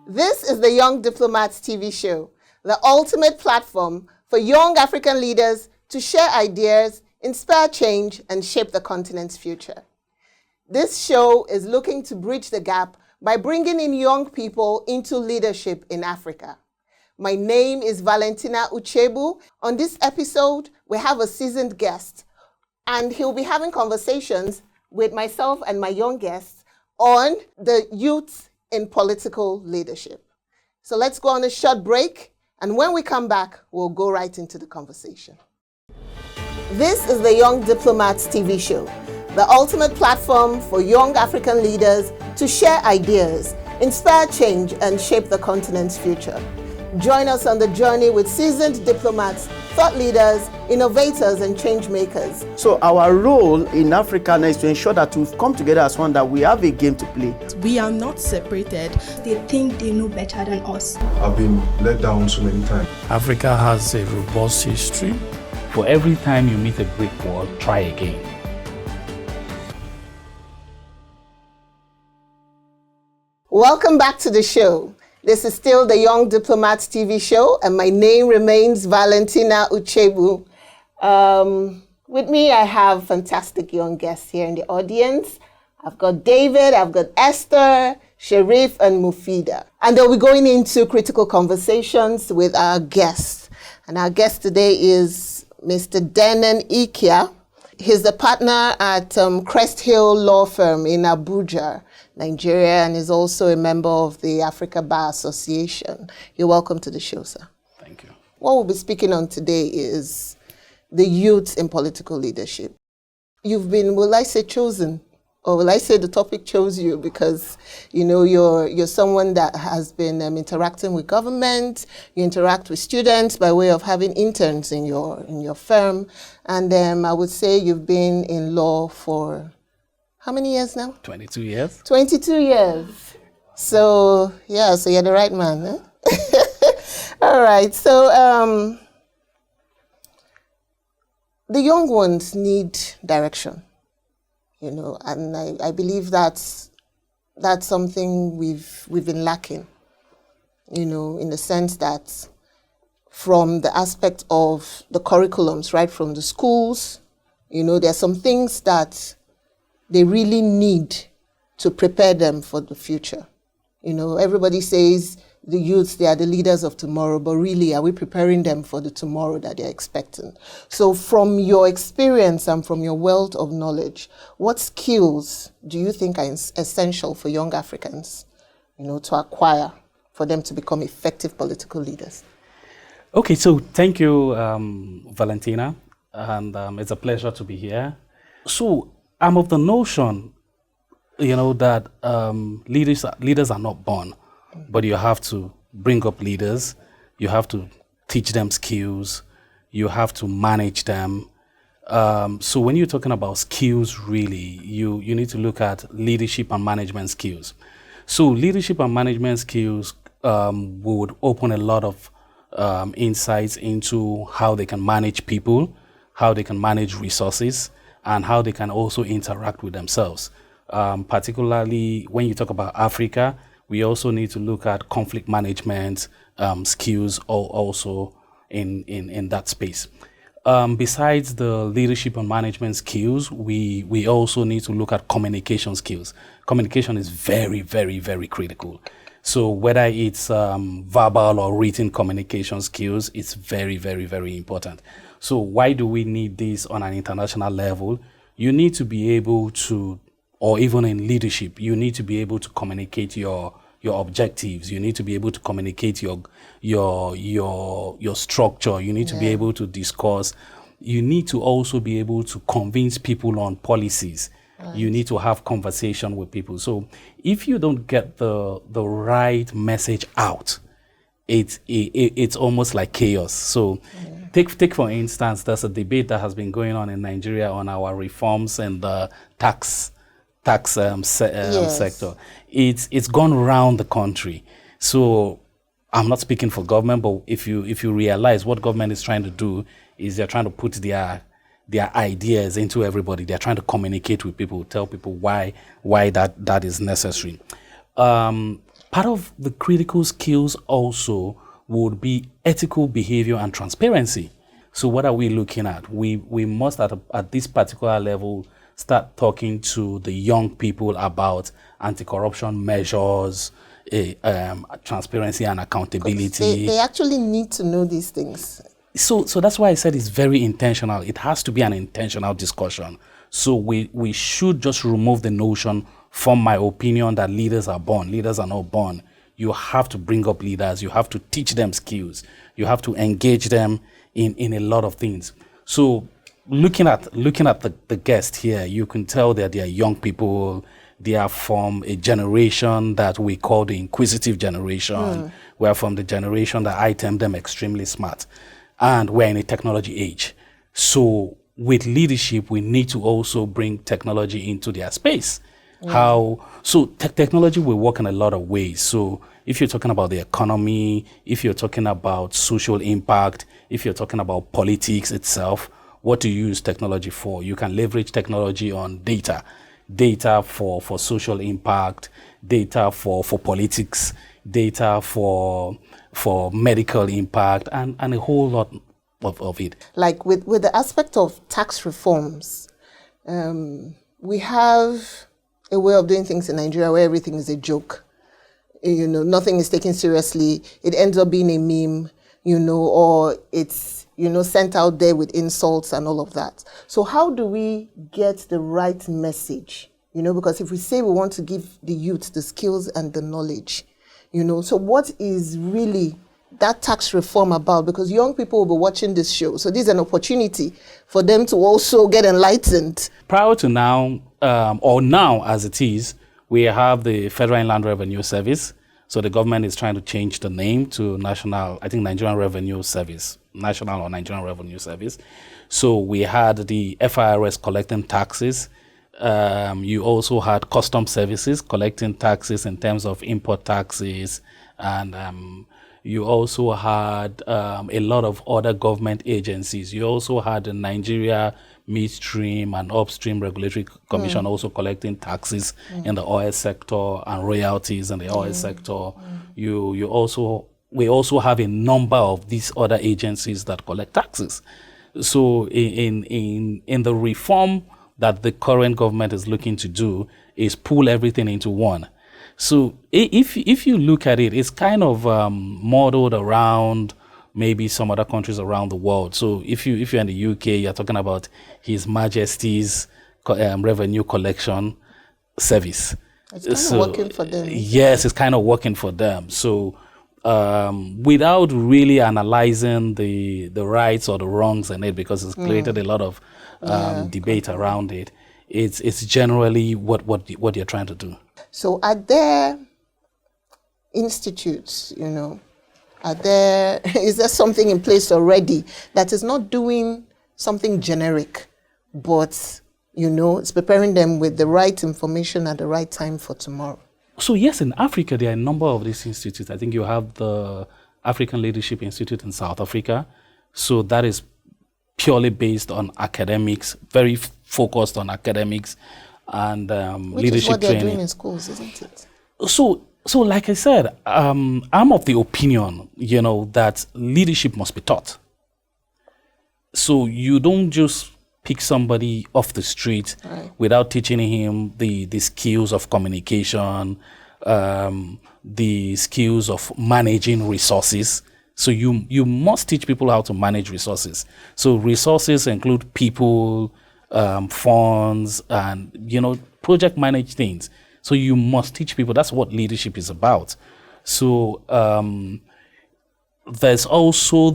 This is the Young Diplomat TV show, the ultimate platform for young African leaders to share ideas, inspire change, and shape the continent's future. This show is looking to bridge the gap by bringing in young people into leadership in Africa. My name is Valentina Uchebu. On this episode, we have a seasoned guest, and he'll be having conversations with myself and my young guests on the youth in political leadership. So let's go on a short break, and when we come back, we'll go right into the conversation. This is the Young Diplomats TV show, the ultimate platform for young African leaders to share ideas, inspire change, and shape the continent's future. Join us on the journey with seasoned diplomats, thought leaders, innovators, and change makers. So our role in Africa now is to ensure that we've come together as one, that we have a game to play. We are not separated. They think they know better than us. I've been let down so many times. Africa has a robust history. For every time you meet a brick wall, try again. Welcome back to the show. This is still the Young Diplomats TV show, and my name remains Valentina Uchebu. With me, I have fantastic young guests here in the audience. I've got David, I've got Esther, Sharif, and Mufida. And they'll be going into critical conversations with our guests. And our guest today is Mr. Denon Ikia. He's the partner at Crest Hill Law Firm in Abuja, Nigeria, and is also a member of the Africa Bar Association. You're welcome to the show, sir. Thank you. What we'll be speaking on today is the youth in political leadership. You've been, will I say, chosen, or will I say the topic chose you, because you're someone that has been interacting with government. You interact with students by way of having interns in your firm, and I would say you've been in law for how many years now? 22 years. 22 years. So you're the right man, huh? All right. So the young ones need direction, and I believe that's something we've been lacking, in the sense that from the aspect of the curriculums, right from the schools, there's some things that they really need to prepare them for the future. Everybody says the youth, they are the leaders of tomorrow, but really, are we preparing them for the tomorrow that they're expecting? So from your experience and from your wealth of knowledge, what skills do you think are essential for young Africans, to acquire for them to become effective political leaders? Okay, so thank you, Valentina, and it's a pleasure to be here. So I'm of the notion, that leaders are not born, but you have to bring up leaders, you have to teach them skills, you have to manage them. So when you're talking about skills, really, you need to look at leadership and management skills. So leadership and management skills would open a lot of insights into how they can manage people, how they can manage resources, and how they can also interact with themselves. Particularly when you talk about Africa, we also need to look at conflict management skills also in that space. Besides the leadership and management skills, we also need to look at communication skills. Communication is very, very, very critical. So whether it's verbal or written communication skills, it's very, very, very important. So why do we need this on an international level? You need to be able to, or even in leadership, you need to be able to communicate your objectives. You need to be able to communicate your structure. You need to be able to discuss. You need to also be able to convince people on policies. Right. You need to have conversation with people. So if you don't get the right message out, it's almost like chaos. So take for instance, there's a debate that has been going on in Nigeria on our reforms and the tax sector. It's gone around the country. So I'm not speaking for government, but if you realize what government is trying to do is they're trying to put their ideas into everybody. They're trying to communicate with people, tell people why that is necessary. part of the critical skills also would be ethical behavior and transparency. So what are we looking at? We must at this particular level start talking to the young people about anti-corruption measures, transparency and accountability. They actually need to know these things. So that's why I said it's very intentional. It has to be an intentional discussion. So we should just remove the notion from my opinion that leaders are born. Leaders are not born. You have to bring up leaders. You have to teach them skills. You have to engage them in a lot of things. So looking at the guest here, you can tell that they are young people. They are from a generation that we call the inquisitive generation. We are from the generation that I term them extremely smart. And we're in a technology age. So with leadership, we need to also bring technology into their space. Technology will work in a lot of ways. So if you're talking about the economy, if you're talking about social impact, if you're talking about politics itself, what do you use technology for? You can leverage technology on data for social impact, data for politics, data for medical impact, and a whole lot of it. Like with the aspect of tax reforms, we have a way of doing things in Nigeria where everything is a joke. Nothing is taken seriously. It ends up being a meme, or it's, sent out there with insults and all of that. So how do we get the right message? Because if we say we want to give the youth the skills and the knowledge, so what is really that tax reform about? Because young people will be watching this show. So this is an opportunity for them to also get enlightened. Prior to now, or now as it is, we have the Federal Inland Revenue Service. So the government is trying to change the name to Nigerian Revenue Service, National or Nigerian Revenue Service. So we had the FIRS collecting taxes. You also had custom services collecting taxes in terms of import taxes, and you also had a lot of other government agencies. You also had the Nigeria Midstream and Upstream Regulatory Commission also collecting taxes in the oil sector and royalties in the oil sector. We also have a number of these other agencies that collect taxes. So in the reform that the current government is looking to do is pull everything into one. So if you look at it, it's kind of modeled around maybe some other countries around the world. So if you're in the UK, you're talking about His Majesty's Revenue Collection Service. It's kind of working for them. Yes, it's kind of working for them. So without really analyzing the rights or the wrongs in it, because it's created a lot of debate around it, it's generally what you're trying to do. So are there institutes, is there something in place already that is not doing something generic, but, it's preparing them with the right information at the right time for tomorrow? So yes, in Africa, there are a number of these institutes. I think you have the African Leadership Institute in South Africa. So that is purely based on academics, very focused on academics and Which leadership is what they're training. doing in schools, isn't it? So like I said, I'm of the opinion, that leadership must be taught. So you don't just pick somebody off the street without teaching him the skills of communication, the skills of managing resources. So you must teach people how to manage resources. So resources include people, funds, and, project manage things. So you must teach people. That's what leadership is about. So there's also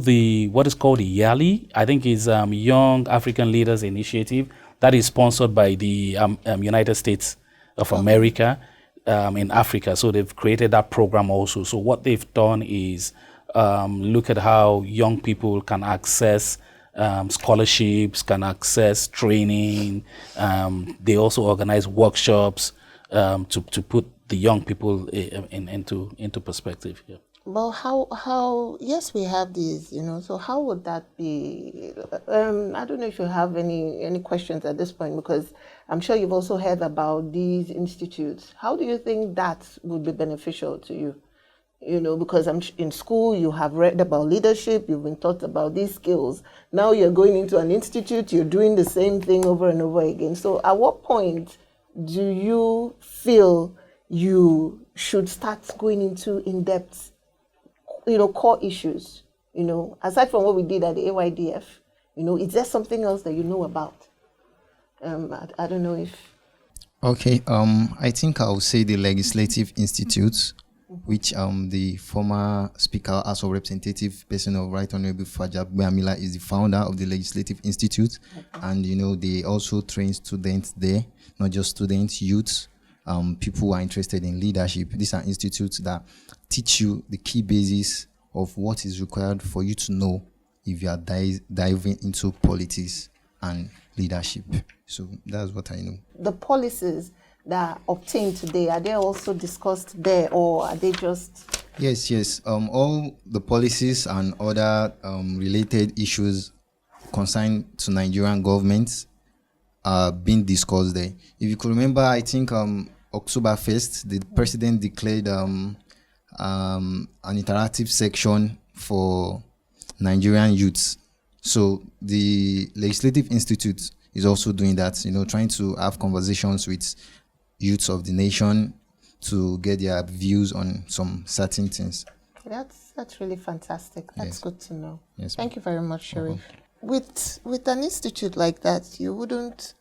what is called the YALI. I think is Young African Leaders Initiative. That is sponsored by the United States of America in Africa. So they've created that program also. So what they've done is look at how young people can access scholarships, can access training. They also organize workshops to put the young people into perspective. Yeah. Well, how, yes, we have these, so how would that be? I don't know if you have any questions at this point, because I'm sure you've also heard about these institutes. How do you think that would be beneficial to you? Because in school, you have read about leadership, you've been taught about these skills. Now you're going into an institute, you're doing the same thing over and over again. So at what point do you feel you should start going into in-depth, core issues, aside from what we did at the AYDF, is there something else that you know about? I don't know if... Okay, I think I'll say the Legislative Institute, which the former Speaker, House of Representative, person of Right Honorable Fajab Amila is the founder of the Legislative Institute. And, they also train students there, not just students, youths, people who are interested in leadership. These are institutes that teach you the key basis of what is required for you to know if you are diving into politics and leadership. So that's what I know. The policies that are obtained today, are they also discussed there, or are they just... Yes. All the policies and other related issues concerned to Nigerian government are being discussed there. If you could remember, I think October 1st, the president declared an interactive section for Nigerian youths. So the Legislative Institute is also doing that, trying to have conversations with youths of the nation to get their views on some certain things. That's really fantastic. That's good to know. Yes, Thank you very much, Sharif. With an institute like that, you wouldn't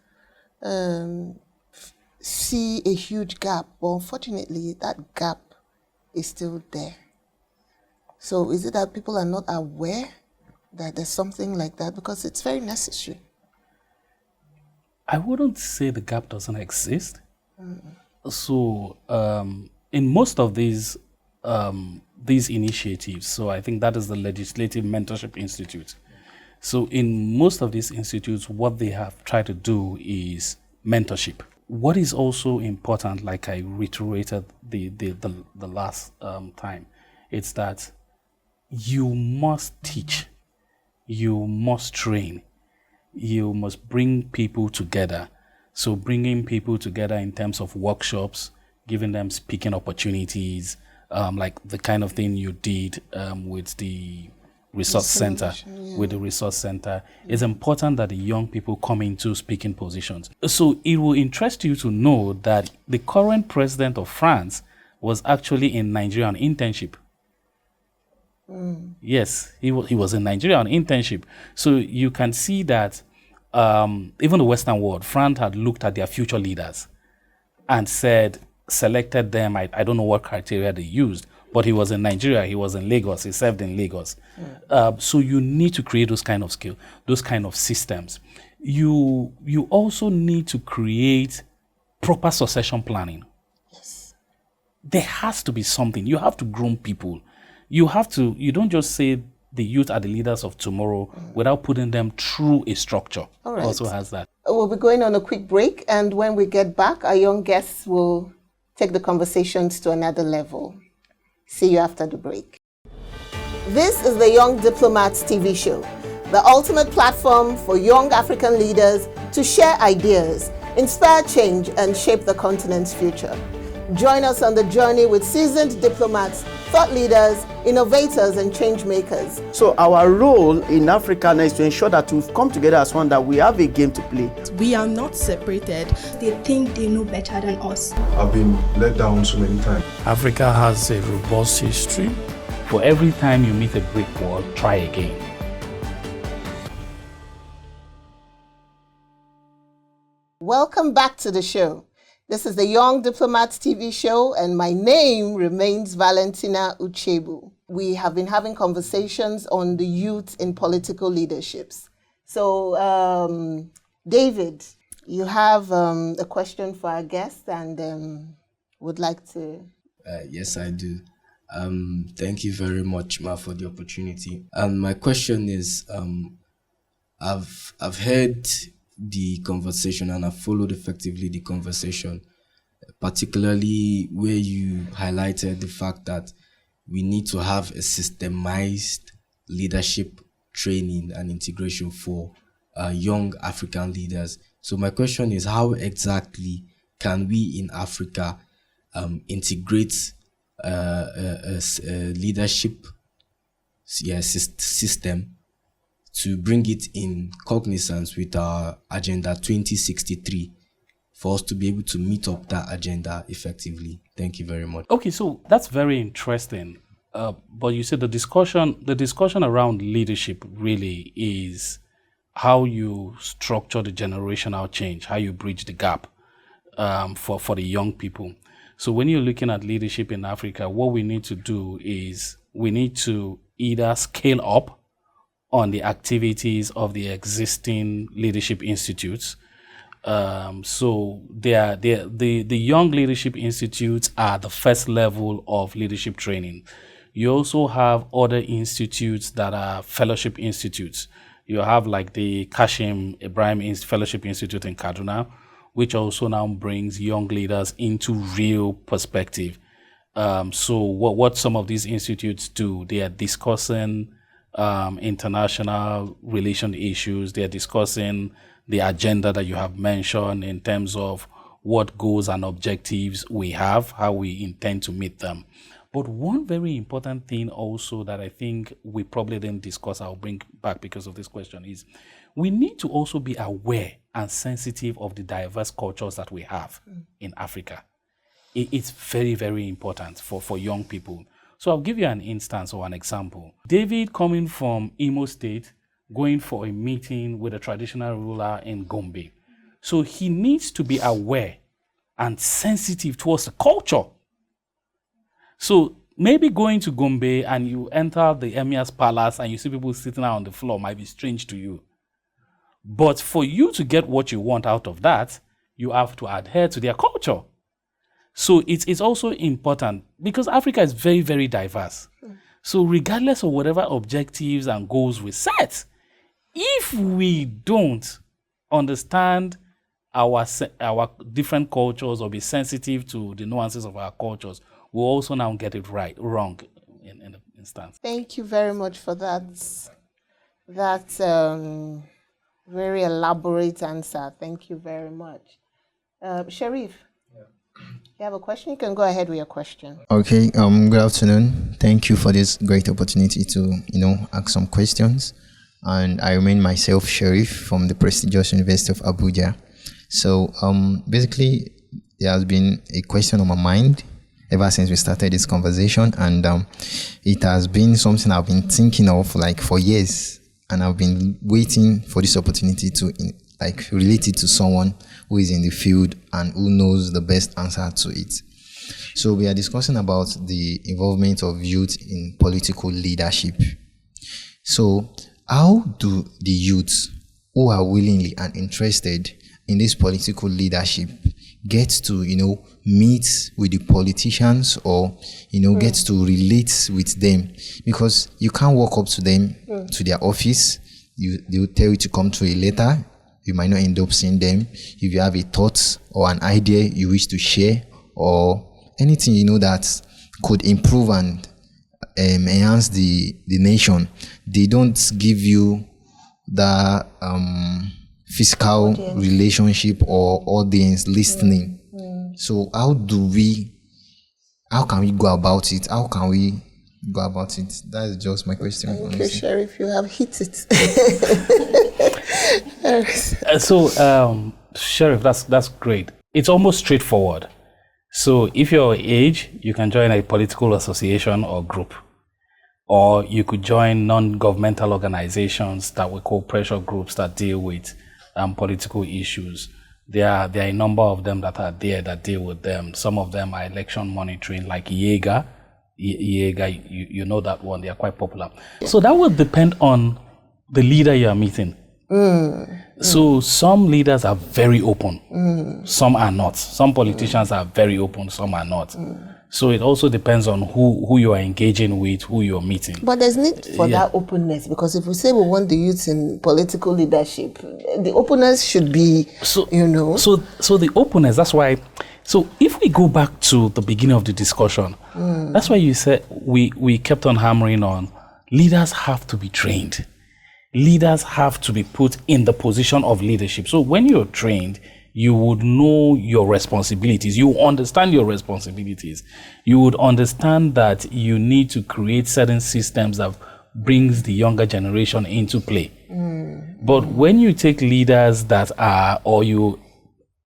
see a huge gap, but unfortunately, that gap is still there. So is it that people are not aware that there's something like that? Because it's very necessary. I wouldn't say the gap doesn't exist. So in most of these initiatives, so I think that is the Legislative Mentorship Institute. So in most of these institutes, what they have tried to do is mentorship. What is also important, like I reiterated the last time, it's that you must teach, you must train, you must bring people together. So bringing people together in terms of workshops, giving them speaking opportunities, like the kind of thing you did with the resource center. With the resource center, it's important that the young people come into speaking positions. So it will interest you to know that the current president of France was actually in Nigeria on internship. Yes, he was in Nigeria on internship. So you can see that even the Western world, France had looked at their future leaders and selected them. I don't know what criteria they used, but he was in Nigeria, he was in Lagos, he served in Lagos. So you need to create those kind of skills, those kind of systems. You also need to create proper succession planning. Yes. There has to be something. You have to groom people. You don't just say the youth are the leaders of tomorrow without putting them through a structure. All right. Also has that. We'll be going on a quick break, and when we get back, our young guests will take the conversations to another level. See you after the break. This is the Young Diplomats TV show, the ultimate platform for young African leaders to share ideas, inspire change, and shape the continent's future. Join us on the journey with seasoned diplomats, thought leaders, innovators, and change makers. So our role in Africa now is to ensure that we've come together as one, that we have a game to play. We are not separated. They think they know better than us. I've been let down so many times. Africa has a robust history. For every time you meet a brick wall, try again. Welcome back to the show. This is the Young Diplomats TV show, and my name remains Valentina Uchebu. We have been having conversations on the youth in political leaderships. So, David, you have a question for our guest and would like to... Yes, I do. Thank you very much, Ma, for the opportunity. My question is, I've heard the conversation and I've followed effectively the conversation, particularly where you highlighted the fact that we need to have a systemized leadership training and integration for young African leaders. So my question is, how exactly can we in Africa integrate a leadership system to bring it in cognizance with our Agenda 2063 for us to be able to meet up that agenda effectively? Thank you very much. Okay, so that's very interesting. But you said the discussion around leadership really is how you structure the generational change, how you bridge the gap for the young people. So when you're looking at leadership in Africa, what we need to do is we need to either scale up on the activities of the existing leadership institutes. So the Young Leadership Institutes are the first level of leadership training. You also have other institutes that are fellowship institutes. You have like the Kashim Ibrahim Fellowship Institute in Kaduna, which also now brings young leaders into real perspective. So what some of these institutes do, they are discussing international relation issues. They are discussing the agenda that you have mentioned in terms of what goals and objectives we have, how we intend to meet them. But one very important thing also that I think we probably didn't discuss, I'll bring back because of this question, is we need to also be aware and sensitive of the diverse cultures that we have in Africa. It's very, very important for young people. So I'll give you an instance or an example. David coming from Imo State, going for a meeting with a traditional ruler in Gombe. So he needs to be aware and sensitive towards the culture. So maybe going to Gombe and you enter the Emir's palace and you see people sitting out on the floor might be strange to you. But for you to get what you want out of that, you have to adhere to their culture. So it's also important because Africa is very, very diverse. So regardless of whatever objectives and goals we set, if we don't understand our different cultures or be sensitive to the nuances of our cultures, we'll also now get it wrong in the instance. Thank you very much for that very elaborate answer. Thank you very much. Sharif, you have a question? You can go ahead with your question. Okay, good afternoon. Thank you for this great opportunity to, ask some questions. And I remain myself, Sharif, from the prestigious University of Abuja. So basically, there has been a question on my mind ever since we started this conversation, and it has been something I've been thinking of for years, and I've been waiting for this opportunity to relate it to someone who is in the field and who knows the best answer to it. So we are discussing about the involvement of youth in political leadership. So how do the youth who are willingly and interested in this political leadership get to, meet with the politicians or, get to relate with them? Because you can't walk up to them, to their office. They will tell you to come to a letter. You might not end up seeing them. If you have a thought or an idea you wish to share or anything, that could improve and enhance the nation, they don't give you the physical relationship or audience listening. So how can we go about it? How can we go about it? That is just my question. Okay, Sheriff, you have hit it. Sheriff, that's great. It's almost straightforward. So if you're your age, you can join a political association or group. Or you could join non-governmental organizations that we call pressure groups that deal with political issues. There are a number of them that are there that deal with them. Some of them are election monitoring, like YEGA. YEGA, you know that one. They are quite popular. So that will depend on the leader you are meeting. So some leaders are very open. Some are not. Some politicians are very open. Some are not. So it also depends on who you are engaging with, who you're meeting. But there's need for that openness, because if we say we want the youth in political leadership, the openness should be, So the openness, that's why, So if we go back to the beginning of the discussion, that's why you said we kept on hammering on leaders have to be trained. Leaders have to be put in the position of leadership. So when you're trained, you would know your responsibilities. You understand your responsibilities. You would understand that you need to create certain systems that brings the younger generation into play. But when you take leaders that are, or you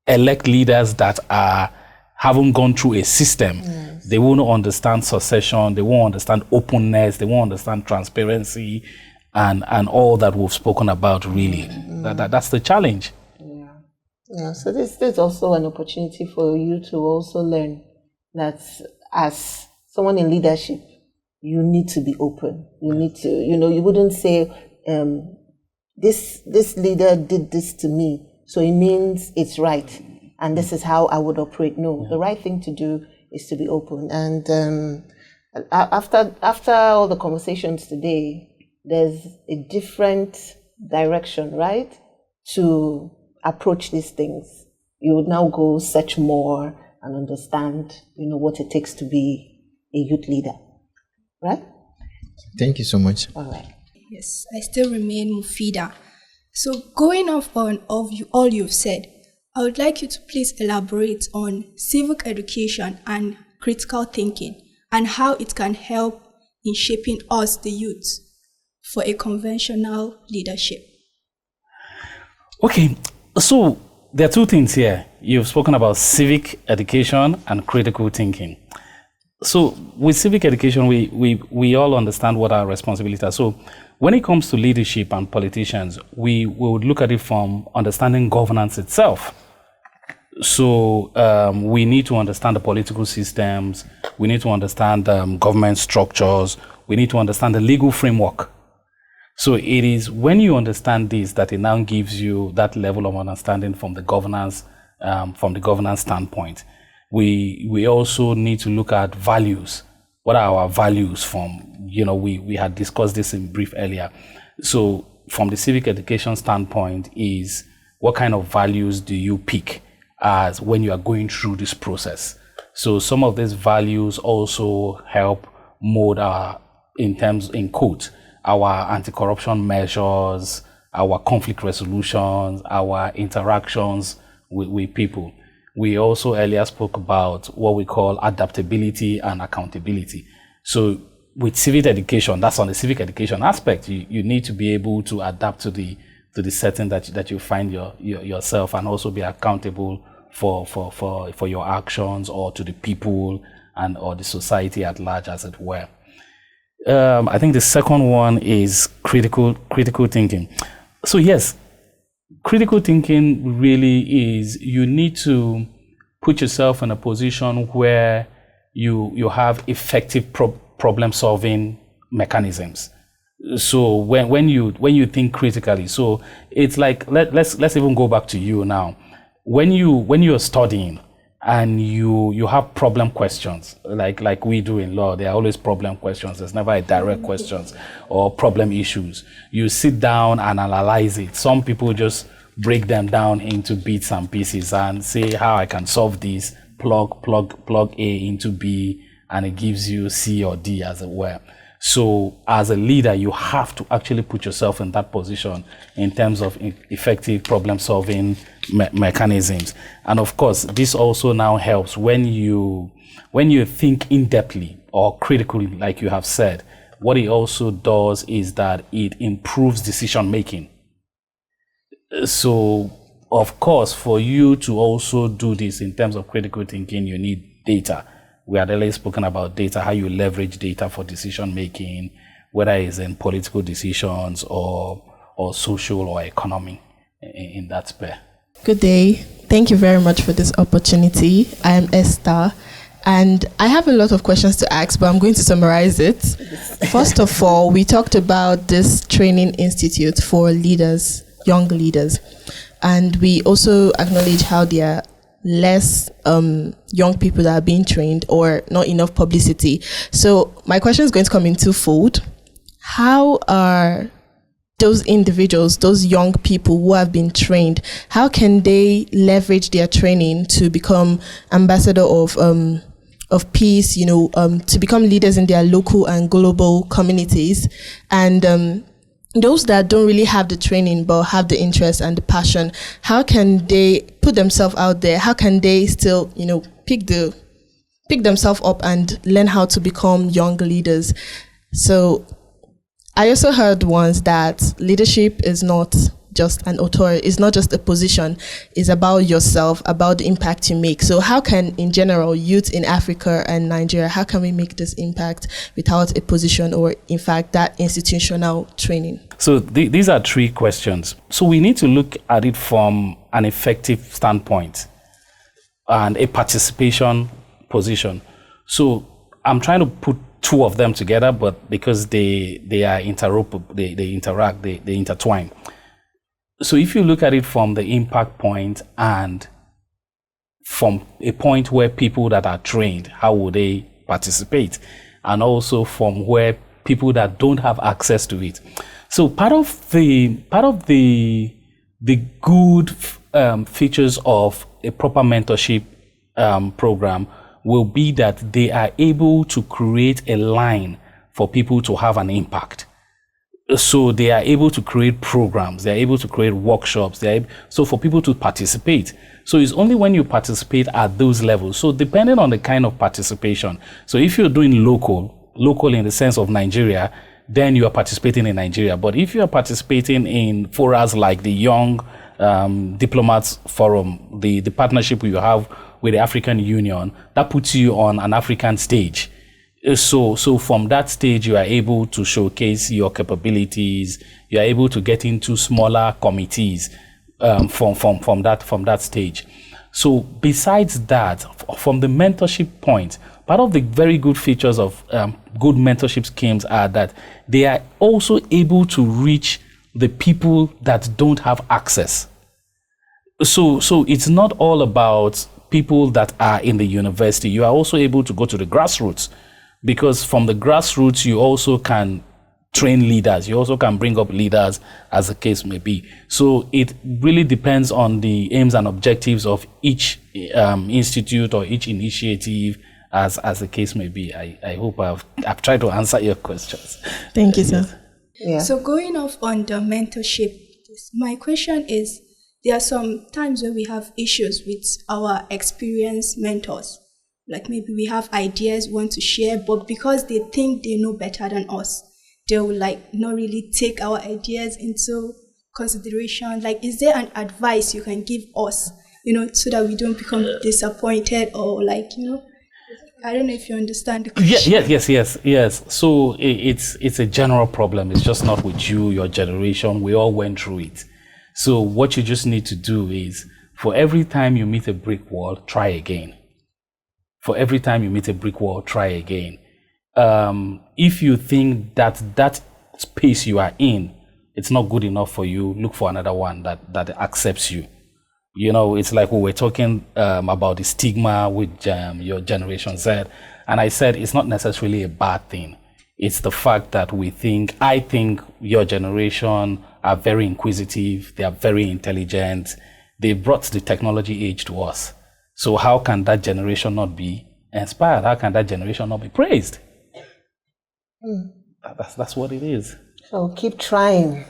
elect leaders that haven't gone through a system, they won't understand succession, they won't understand openness, they won't understand transparency, and all that we've spoken about, really. That's the challenge. Yeah, so this is also an opportunity for you to also learn that as someone in leadership, you need to be open. You need to, you wouldn't say, this leader did this to me, so it means it's right, and this is how I would operate. No, the right thing to do is to be open. And after all the conversations today, there's a different direction, right, to approach these things. You would now go search more and understand, what it takes to be a youth leader, right? Thank you so much. All right. Yes, I still remain Mufida. So going off on all you've said, I would like you to please elaborate on civic education and critical thinking and how it can help in shaping us, the youth, for a conventional leadership. Okay, so there are two things here. You've spoken about civic education and critical thinking. So with civic education, we all understand what our responsibilities are. So when it comes to leadership and politicians, we would look at it from understanding governance itself. So we need to understand the political systems. We need to understand government structures. We need to understand the legal framework. So it is when you understand this that it now gives you that level of understanding from the governance standpoint. We also need to look at values. What are our values from, we had discussed this in brief earlier. So from the civic education standpoint is what kind of values do you pick as when you are going through this process? So some of these values also help mold our anti-corruption measures, our conflict resolutions, our interactions with people. We also earlier spoke about what we call adaptability and accountability. So with civic education, that's on the civic education aspect, you need to be able to adapt to the setting that you find yourself, and also be accountable for your actions, or to the people or the society at large, as it were. I think the second one is critical thinking. So yes, critical thinking really is you need to put yourself in a position where you have effective problem solving mechanisms. So when you think critically, so it's like let's even go back to you now. When you're studying and you have problem questions, like we do in law, there are always problem questions. There's never a direct questions or problem issues. You sit down and analyze it. Some people just break them down into bits and pieces and say how I can solve this, plug A into B, and it gives you C or D, as it were. So as a leader, you have to actually put yourself in that position in terms of effective problem solving mechanisms. And of course, this also now helps when you think in-depthly or critically, like you have said. What it also does is that it improves decision making. So of course, for you to also do this in terms of critical thinking, you need data. We had earlier spoken about data, how you leverage data for decision making, whether it's in political decisions or social or economy in that sphere. Good day. Thank you very much for this opportunity. I am Esther, and I have a lot of questions to ask, but I'm going to summarize it. First of all, we talked about this training institute for leaders, young leaders, and we also acknowledge how there are less young people that are being trained or not enough publicity. So my question is going to come in twofold. How are those individuals, those young people who have been trained, how can they leverage their training to become ambassador of peace, to become leaders in their local and global communities? And those that don't really have the training but have the interest and the passion, how can they put themselves out there? How can they still, pick themselves up and learn how to become young leaders? So I also heard once that leadership is not just an authority, it's not just a position, it's about yourself, about the impact you make. So how can, in general, youth in Africa and Nigeria, how can we make this impact without a position or, in fact, that institutional training? So these are three questions. So we need to look at it from an effective standpoint and a participation position. So I'm trying to put two of them together, but because they are interoperable, they interact, they intertwine. So if you look at it from the impact point and from a point where people that are trained, how would they participate? And also from where people that don't have access to it. So part of the good features of a proper mentorship program will be that they are able to create a line for people to have an impact. So they are able to create programs, they are able to create workshops, so for people to participate. So it's only when you participate at those levels. So depending on the kind of participation. So if you're doing local in the sense of Nigeria, then you are participating in Nigeria. But if you are participating in forums like the Young Diplomats Forum, the partnership you have with the African Union, that puts you on an African stage. So from that stage, you are able to showcase your capabilities. You are able to get into smaller committees from that stage. So besides that, from the mentorship point, part of the very good features of good mentorship schemes are that they are also able to reach the people that don't have access. So it's not all about people that are in the university. You are also able to go to the grassroots, because from the grassroots, you also can train leaders. You also can bring up leaders, as the case may be. So it really depends on the aims and objectives of each institute or each initiative, as the case may be. I hope I've tried to answer your questions. Thank you, sir. Yeah. So going off on the mentorship, my question is, there are some times where we have issues with our experienced mentors. Like maybe we have ideas we want to share, but because they think they know better than us, they will not really take our ideas into consideration. Like, is there an advice you can give us, so that we don't become disappointed or I don't know if you understand the question. Yes. So it's a general problem. It's just not with you, your generation. We all went through it. So what you just need to do is, for every time you meet a brick wall, try again. For every time you meet a brick wall, try again. If you think that space you are in, it's not good enough for you, look for another one that accepts you. It's like we were talking about the stigma with your generation Z. And I said it's not necessarily a bad thing. It's the fact that I think your generation are very inquisitive, they are very intelligent, they brought the technology age to us. So how can that generation not be inspired? How can that generation not be praised? That's what it is. So keep trying.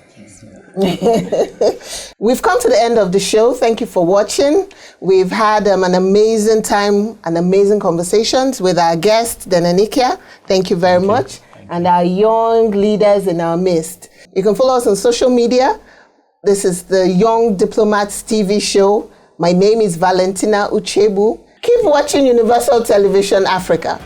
We've come to the end of the show. Thank you for watching. We've had an amazing time and amazing conversations with our guest, Denenikia. Thank you very much. And our young leaders in our midst. You can follow us on social media. This is the Young Diplomats TV show. My name is Valentina Uchebu. Keep watching Universal Television Africa.